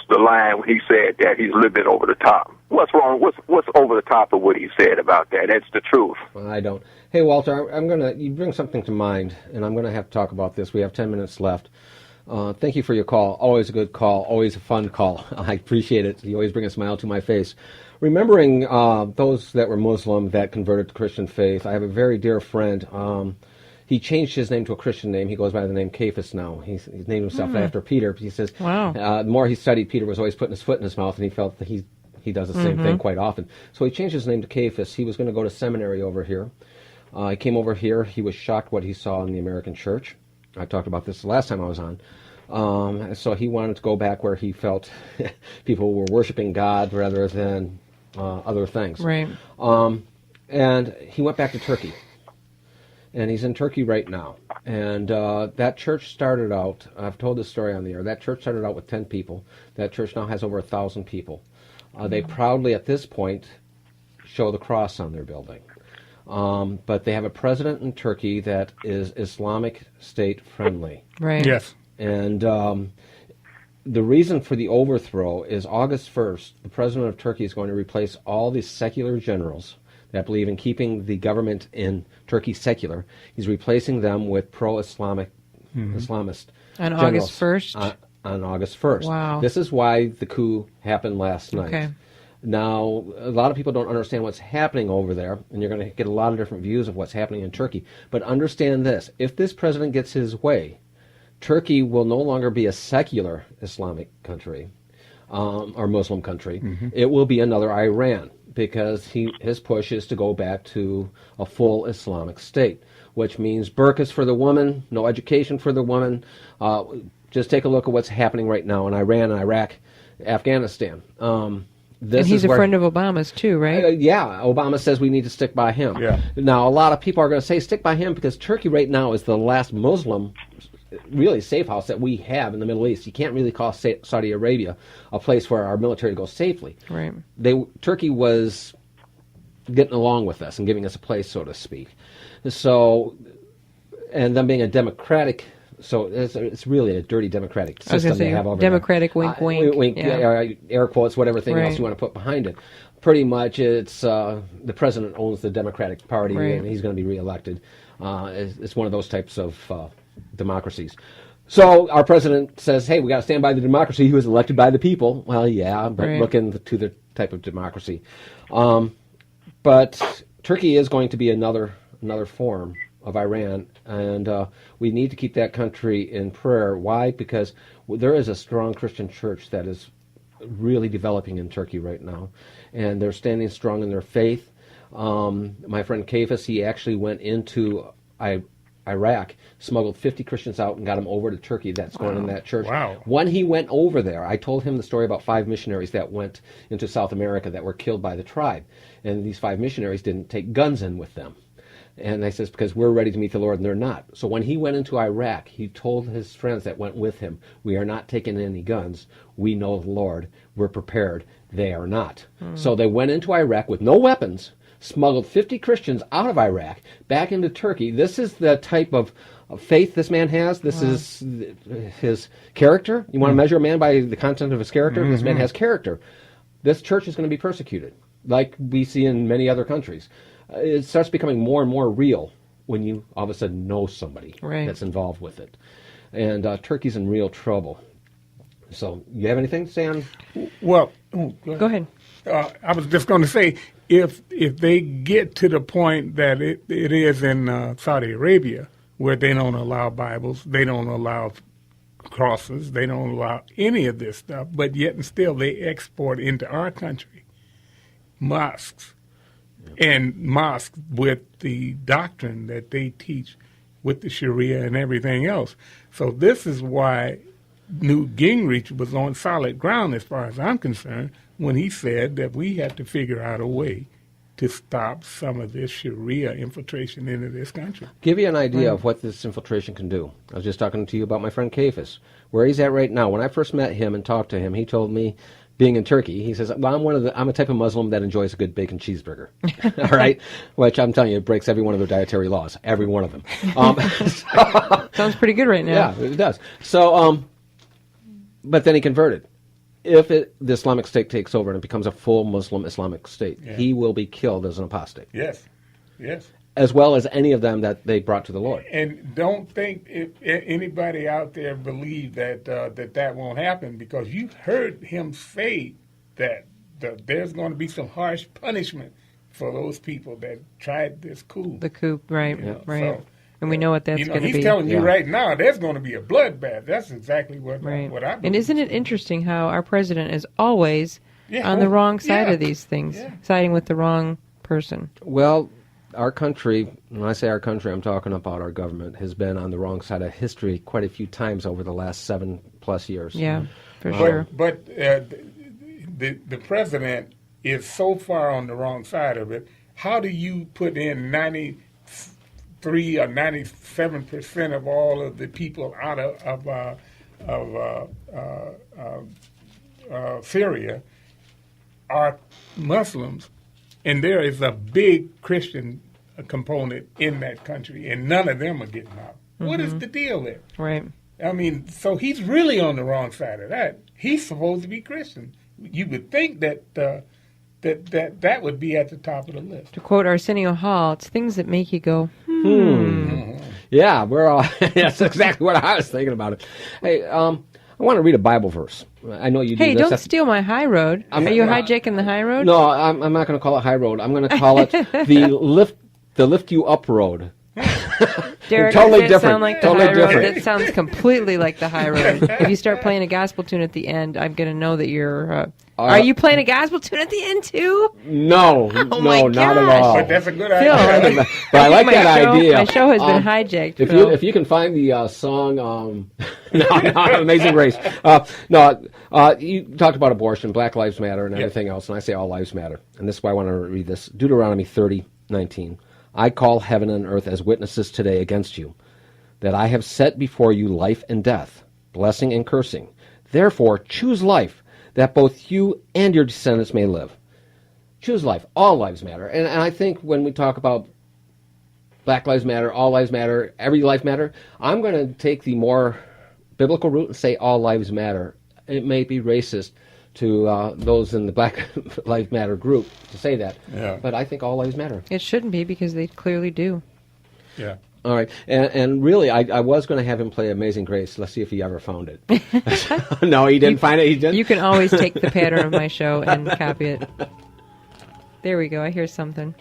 the line when he said that he's a little bit over the top. What's wrong? What's over the top of what he said about that? That's the truth. Well, I don't. Hey, Walter, you bring something to mind, and I'm going to have to talk about this. We have 10 minutes left. Thank you for your call. Always a good call. Always a fun call. I appreciate it. You always bring a smile to my face. Remembering those that were Muslim that converted to Christian faith, I have a very dear friend. He changed his name to a Christian name. He goes by the name Cephas now. He's named himself after Peter. He says, wow. The more he studied, Peter was always putting his foot in his mouth, and he felt that he does the same thing quite often. So he changed his name to Cephas. He was going to go to seminary over here. He came over here. He was shocked what he saw in the American church. I talked about this the last time I was on. So he wanted to go back where he felt people were worshiping God rather than other things. Right. And he went back to Turkey. And he's in Turkey right now. And that church started out, I've told this story on the air, that church started out with 10 people. That church now has over 1,000 people. They proudly, at this point, show the cross on their building. But they have a president in Turkey that is Islamic State friendly. Right. Yes. And the reason for the overthrow is August 1st, the president of Turkey is going to replace all these secular generals that believe in keeping the government in Turkey secular. He's replacing them with pro-Islamic Islamist On generals. August 1st? On August 1st. Wow. This is why the coup happened last night. Okay. Now, a lot of people don't understand what's happening over there, and you're going to get a lot of different views of what's happening in Turkey. But understand this. If this president gets his way, Turkey will no longer be a secular Islamic country or Muslim country. It will be another Iran, because his push is to go back to a full Islamic state, which means burqas for the woman, no education for the woman. Just take a look at what's happening right now in Iran, Iraq, Afghanistan. And he's a friend of Obama's too, right? Yeah, Obama says we need to stick by him. Yeah. Now, a lot of people are going to say stick by him because Turkey right now is the last Muslim really safe house that we have in the Middle East. You can't really call Saudi Arabia a place for our military to go safely. Right. Turkey was getting along with us and giving us a place, so to speak. So, and them being a democratic, so it's really a dirty democratic system they have over democratic there. Wink, wink. Wink, Yeah. Air quotes, whatever thing Right. else you want to put behind it. Pretty much it's the president owns the Democratic Party, Right. and he's going to be reelected. It's one of those types of democracies. So our president says, hey, we got to stand by the democracy. He was elected by the people. Well, yeah, but Right. look into the type of democracy. But Turkey is going to be another form of Iran, and we need to keep that country in prayer. Why? Because there is a strong Christian church that is really developing in Turkey right now, and they're standing strong in their faith. My friend Cephas, he actually went into Iraq, smuggled 50 Christians out and got them over to Turkey. That's going in that church. Wow. When he went over there, I told him the story about 5 missionaries that went into South America that were killed by the tribe. And these 5 missionaries didn't take guns in with them. And I says, because we're ready to meet the Lord, and they're not. So when he went into Iraq, he told his friends that went with him, we are not taking any guns. We know the Lord. We're prepared. They are not. So they went into Iraq with no weapons, smuggled 50 Christians out of Iraq, back into Turkey. This is the type of faith this man has. This is his character. You want to measure a man by the content of his character? This man has character. This church is going to be persecuted, like we see in many other countries. It starts becoming more and more real when you all of a sudden know somebody that's involved with it. And Turkey's in real trouble. So, you have anything to say on? Well, Go ahead. I was just going to say, if they get to the point that it is in Saudi Arabia, where they don't allow Bibles, they don't allow crosses, they don't allow any of this stuff, but yet and still they export into our country mosques, and mosques with the doctrine that they teach with the Sharia and everything else. So this is why Newt Gingrich was on solid ground, as far as I'm concerned, when he said that we had to figure out a way to stop some of this Sharia infiltration into this country. Give you an idea of what this infiltration can do. I was just talking to you about my friend Cephas, where he's at right now. When I first met him and talked to him, he told me, being in Turkey, he says, well, I'm a type of Muslim that enjoys a good bacon cheeseburger. All right? Which I'm telling you, it breaks every one of their dietary laws. Every one of them. Sounds pretty good right now. Yeah, it does. So, but then he converted. if the Islamic State takes over and it becomes a full Muslim Islamic State, he will be killed as an apostate. Yes. As well as any of them that they brought to the Lord. And don't think if anybody out there believe that that won't happen, because you've heard him say that there's going to be some harsh punishment for those people that tried this coup. The coup, right, right. So, and we know what that's going to be. He's telling you right now there's going to be a bloodbath. That's exactly what I believe. And isn't it interesting how our president is always on the wrong side of these things, siding with the wrong person? Well, our country, when I say our country, I'm talking about our government, has been on the wrong side of history quite a few times over the last 7+ years. Yeah, for sure. But the president is so far on the wrong side of it. How do you put in 93 or 97% of all of the people out of Syria are Muslims? And there is a big Christian component in that country, and none of them are getting out. Mm-hmm. What is the deal there? Right. I mean, so he's really on the wrong side of that. He's supposed to be Christian. You would think that that would be at the top of the list. To quote Arsenio Hall, it's things that make you go, Yeah, we're all. That's exactly what I was thinking about it. Hey, I want to read a Bible verse. I know you do Hey, this. don't steal my high road. Are you hijacking the high road? No, I'm not going to call it high road. I'm going to call it the lift you up road. Derek, totally does that different. sound like the Totally high different. road? That sounds completely like the high road. If you start playing a gospel tune at the end, I'm going to know that you're... are you playing a gospel tune at the end, too? No, not at all. But that's a good idea. But I like that idea. My show has been hijacked. If you can find the song, Amazing Grace. You talked about abortion, Black Lives Matter, and everything else, and I say all lives matter. And this is why I want to read this. Deuteronomy 30:19. I call heaven and earth as witnesses today against you, that I have set before you life and death, blessing and cursing. Therefore, choose life, that both you and your descendants may live. Choose life. All lives matter. And I think when we talk about Black Lives Matter, all lives matter, every life matter, I'm going to take the more biblical route and say all lives matter. It may be racist to those in the Black Lives Matter group to say that, but I think all lives matter. It shouldn't be, because they clearly do. Yeah. All right, and really, I was going to have him play Amazing Grace. Let's see if he ever found it. No, he didn't find it. He didn't. You can always take the pattern of my show and copy it. There we go. I hear something.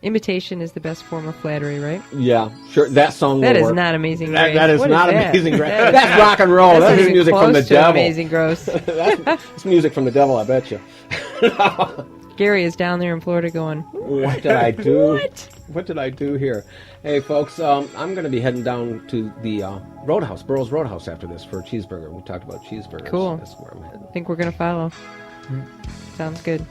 Imitation is the best form of flattery, right? Yeah, sure. That song that will is work. Not Amazing Grace. That is what not is that? Amazing Grace. That's rock and roll. That's music from the devil. Amazing Gross. That's music from the devil, I bet you. Gary is down there in Florida going, what did I do? What did I do here? Hey, folks, I'm going to be heading down to the Roadhouse, Burroughs Roadhouse, after this for a cheeseburger. We talked about cheeseburgers. Cool. That's where I'm heading. I think we're going to follow. Sounds good.